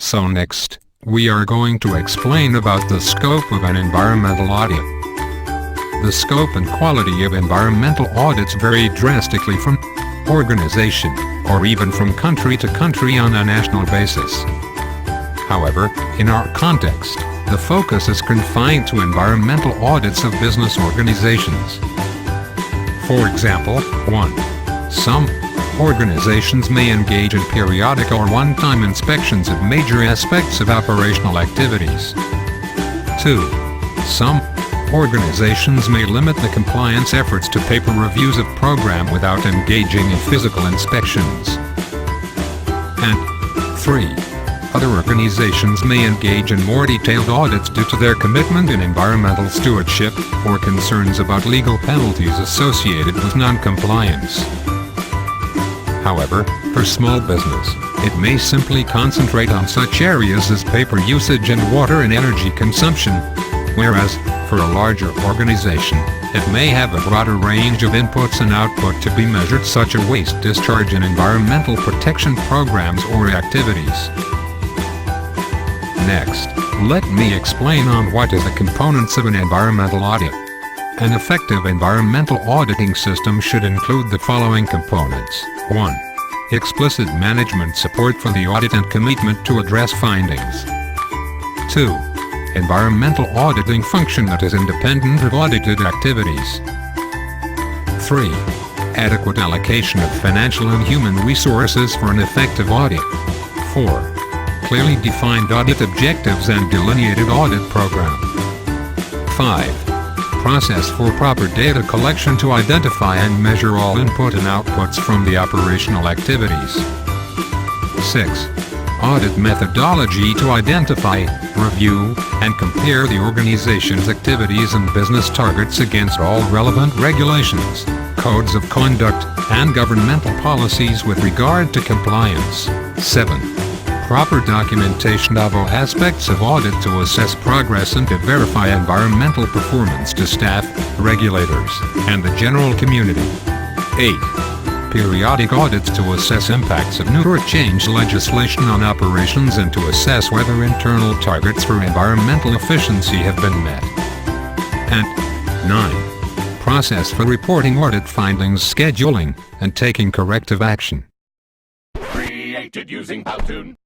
So next, we are going to explain about the scope of an environmental audit. The scope and quality of environmental audits vary drastically from organization, or even from country to country on a national basis. However, in our context, the focus is confined to environmental audits of business organizations. For example, 1. Some organizations may engage in periodic or one-time inspections of major aspects of operational activities. 2. Some organizations may limit the compliance efforts to paper reviews of program without engaging in physical inspections. And 3. Other organizations may engage in more detailed audits due to their commitment in environmental stewardship, or concerns about legal penalties associated with non-compliance. However, for small business, it may simply concentrate on such areas as paper usage and water and energy consumption, whereas, for a larger organization, it may have a broader range of inputs and output to be measured, such as waste discharge and environmental protection programs or activities. Next, let me explain on what is the components of an environmental audit. An effective environmental auditing system should include the following components. 1. Explicit management support for the audit and commitment to address findings. 2. Environmental auditing function that is independent of audited activities. 3. Adequate allocation of financial and human resources for an effective audit. 4. Clearly defined audit objectives and delineated audit program. 5. Process for proper data collection to identify and measure all input and outputs from the operational activities. 6. Audit methodology to identify, review, and compare the organization's activities and business targets against all relevant regulations, codes of conduct, and governmental policies with regard to compliance. 7. Proper documentation of all aspects of audit to assess progress and to verify environmental performance to staff, regulators, and the general community. 8. Periodic audits to assess impacts of new or changed legislation on operations and to assess whether internal targets for environmental efficiency have been met. And 9. Process for reporting audit findings, scheduling, and taking corrective action. Created using Powtoon.